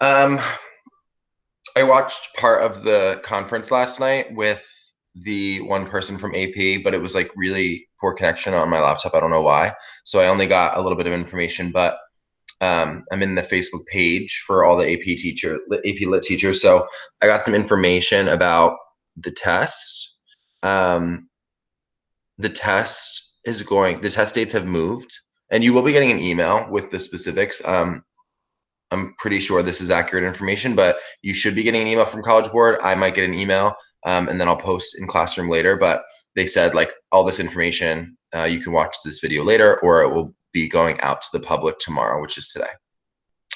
Um, I watched part of the conference last night with the one person from AP, but it was like really poor connection on my laptop. I don't know why. So I only got a little bit of information, but I'm in the Facebook page for all the AP Lit teachers. So I got some information about the test. Um, the test dates have moved, and you will be getting an email with the specifics. I'm pretty sure this is accurate information, but you should be getting an email from College Board. I might get an email, and then I'll post in Classroom later. But they said like all this information, you can watch this video later, or it will be going out to the public tomorrow, which is today.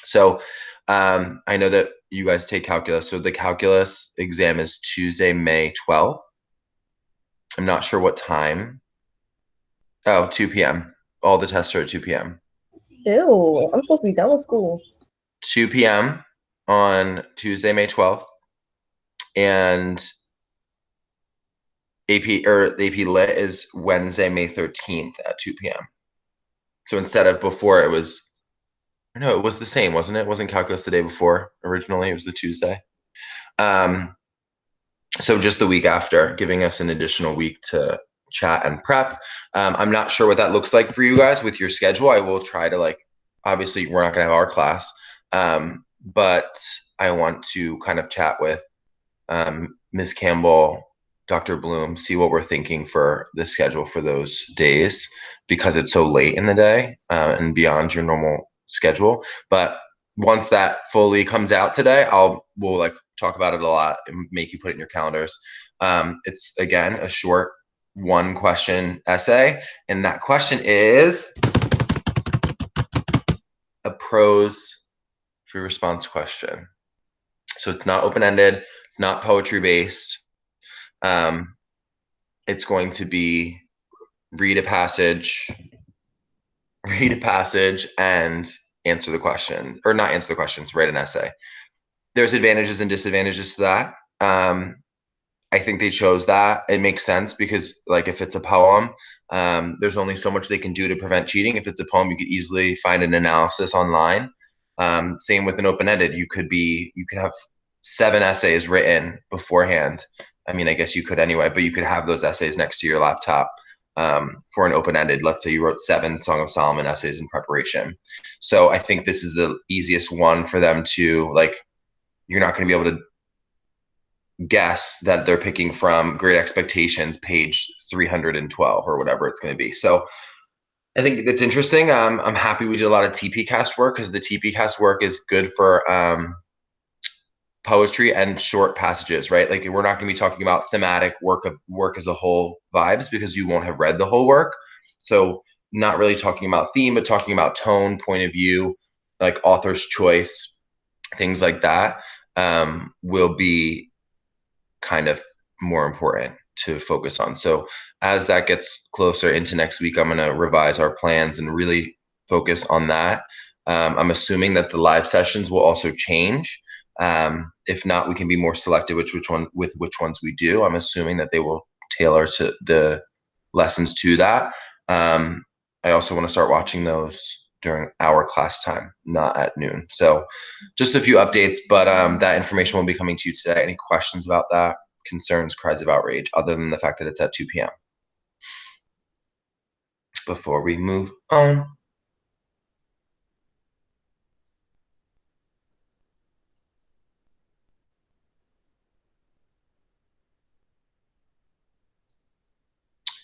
So I know that you guys take calculus. So the calculus exam is Tuesday, May 12th. I'm not sure what time. Oh, 2 p.m. All the tests are at 2 p.m. Ew, I'm supposed to be done with school. 2 p.m. on Tuesday, May 12th. And AP or the AP Lit is Wednesday, May 13th at 2 p.m. So instead of before it was, no, it was the same, wasn't it? It wasn't calculus the day before originally. It was the Tuesday. Um, so just the week after, giving us an additional week to chat and prep. I'm not sure what that looks like for you guys with your schedule. I will try to like, obviously we're not going to have our class, but I want to kind of chat with Ms. Campbell, Dr. Bloom, see what we're thinking for the schedule for those days because it's so late in the day and beyond your normal schedule. But once that fully comes out today, we'll like talk about it a lot and make you put it in your calendars. It's again a short one question essay, and that question is a prose free response question. So it's not open ended. It's not poetry based. It's going to be read a passage, and answer the question, or not answer the questions, write an essay. There's advantages and disadvantages to that. I think they chose that. It makes sense because, like, if it's a poem, there's only so much they can do to prevent cheating. If it's a poem, you could easily find an analysis online. Same with an open-ended. You could have 7 essays written beforehand. I mean, I guess you could anyway, but you could have those essays next to your laptop for an open-ended. Let's say you wrote 7 Song of Solomon essays in preparation. So I think this is the easiest one for them to like. You're not going to be able to guess that they're picking from Great Expectations, page 312 or whatever it's going to be. So I think that's interesting. I'm happy we did a lot of TP-Cast work because the TP-Cast work is good for poetry and short passages, right? Like we're not going to be talking about thematic work as a whole vibes because you won't have read the whole work. So not really talking about theme, but talking about tone, point of view, like author's choice, things like that will be kind of more important to focus on. So as that gets closer into next week, I'm going to revise our plans and really focus on that. I'm assuming that the live sessions will also change. If not, we can be more selective with which ones we do. I'm assuming that they will tailor to the lessons to that. I also want to start watching those during our class time, not at noon. So just a few updates, but that information will be coming to you today. Any questions about that? Concerns, cries of outrage, other than the fact that it's at 2 p.m. Before we move on.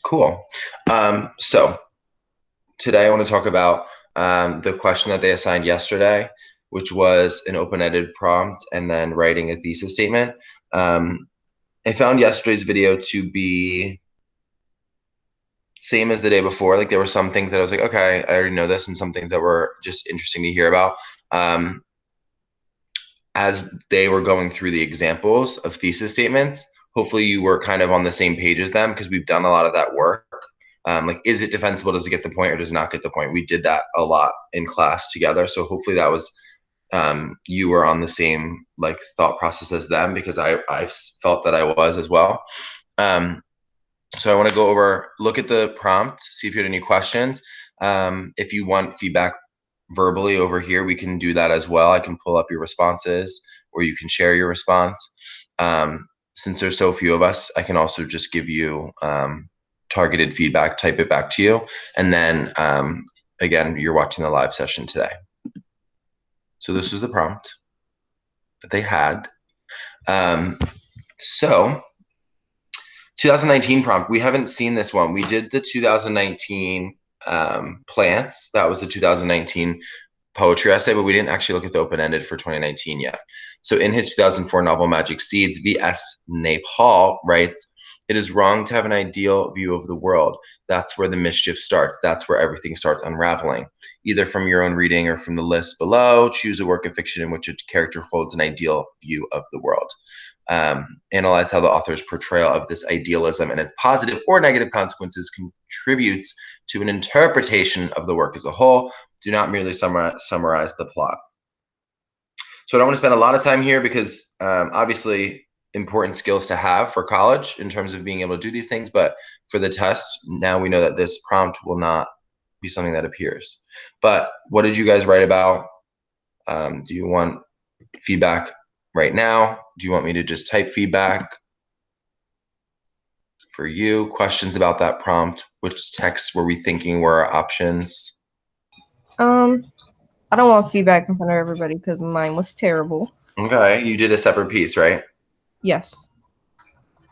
Cool. So today I want to talk about the question that they assigned yesterday, which was an open-ended prompt and then writing a thesis statement. I found yesterday's video to be same as the day before. Like there were some things that I was like, okay, I already know this, and some things that were just interesting to hear about. As they were going through the examples of thesis statements, hopefully you were kind of on the same page as them because we've done a lot of that work. Like, is it defensible? Does it get the point or does it not get the point? We did that a lot in class together. So hopefully that was you were on the same like thought process as them because I felt that I was as well. So I want to look at the prompt, see if you had any questions. If you want feedback verbally over here, we can do that as well. I can pull up your responses, or you can share your response. Since there's so few of us, I can also just give you targeted feedback, type it back to you. And then again, you're watching the live session today. So this was the prompt that they had. So 2019 prompt, we haven't seen this one. We did the 2019 plants. That was the 2019 poetry essay, but we didn't actually look at the open-ended for 2019 yet. So in his 2004 novel Magic Seeds, V.S. Naipaul writes, "It is wrong to have an ideal view of the world. That's where the mischief starts. That's where everything starts unraveling. Either from your own reading or from the list below, choose a work of fiction in which a character holds an ideal view of the world. Analyze how the author's portrayal of this idealism and its positive or negative consequences contributes to an interpretation of the work as a whole. Do not merely summarize the plot." So I don't want to spend a lot of time here because obviously important skills to have for college in terms of being able to do these things. But for the test, now we know that this prompt will not be something that appears. But what did you guys write about? Do you want feedback right now? Do you want me to just type feedback for you? Questions about that prompt? Which texts were we thinking were our options? I don't want feedback in front of everybody because mine was terrible. Okay, you did a separate piece, right? Yes.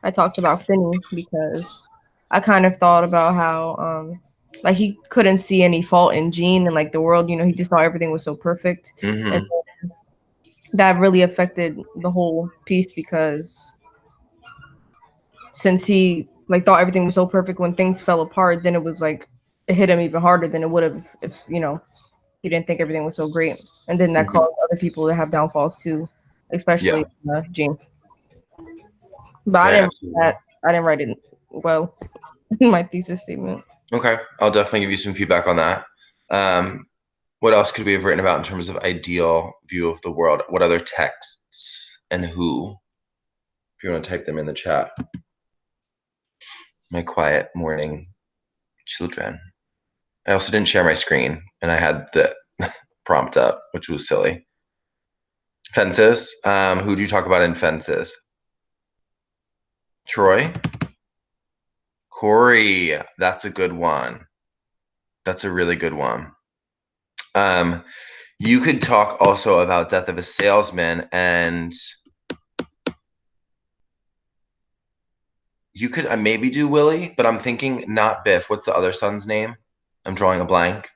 I talked about Finney because I kind of thought about how like he couldn't see any fault in Jean and like the world, he just thought everything was so perfect. Mm-hmm. And that really affected the whole piece because since he like thought everything was so perfect, when things fell apart, then it was like it hit him even harder than it would have if he didn't think everything was so great. And then that caused other people to have downfalls too, especially Jean. But Yeah, I didn't write it well in my thesis statement. Okay, I'll definitely give you some feedback on that. What else could we have written about in terms of ideal view of the world? What other texts and who? If you want to type them in the chat. My quiet morning children. I also didn't share my screen, and I had the prompt up, which was silly. Fences. Who do you talk about in Fences? Troy? Corey. That's a good one. That's a really good one. You could talk also about Death of a Salesman, and you could maybe do Willie, but I'm thinking not Biff. What's the other son's name? I'm drawing a blank.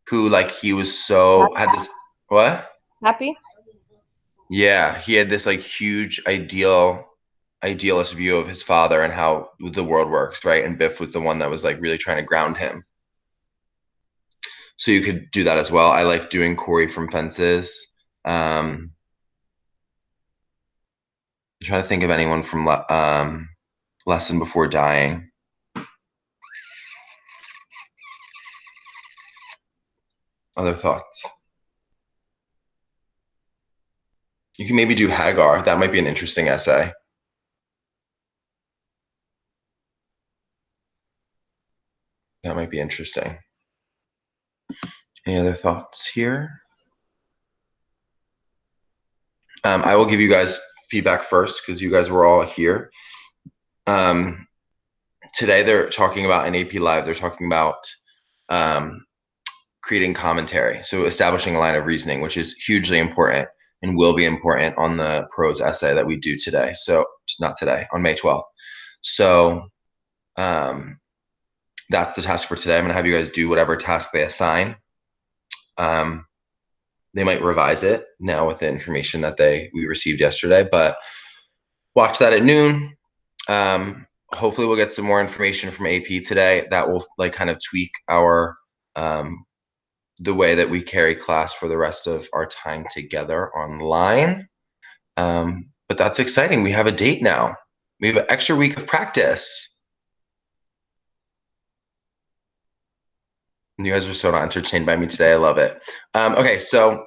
Who, like, he was so had this what? Happy? Yeah, he had this like huge idealist view of his father and how the world works, right? And Biff was the one that was like really trying to ground him. So you could do that as well. I like doing Corey from Fences. I'm trying to think of anyone from Lesson Before Dying. Other thoughts? You can maybe do Hagar. That might be an interesting essay. That might be interesting. Any other thoughts here? I will give you guys feedback first because you guys were all here. Today they're talking about in AP Live, they're talking about creating commentary. So establishing a line of reasoning, which is hugely important and will be important on the prose essay that we do today. So not today, on May 12th. So that's the task for today. I'm gonna have you guys do whatever task they assign. They might revise it now with the information that we received yesterday, but watch that at noon. Hopefully we'll get some more information from AP today that will like kind of tweak our the way that we carry class for the rest of our time together online. But that's exciting. We have a date now. We have an extra week of practice. You guys are so not entertained by me today. I love it. Okay, so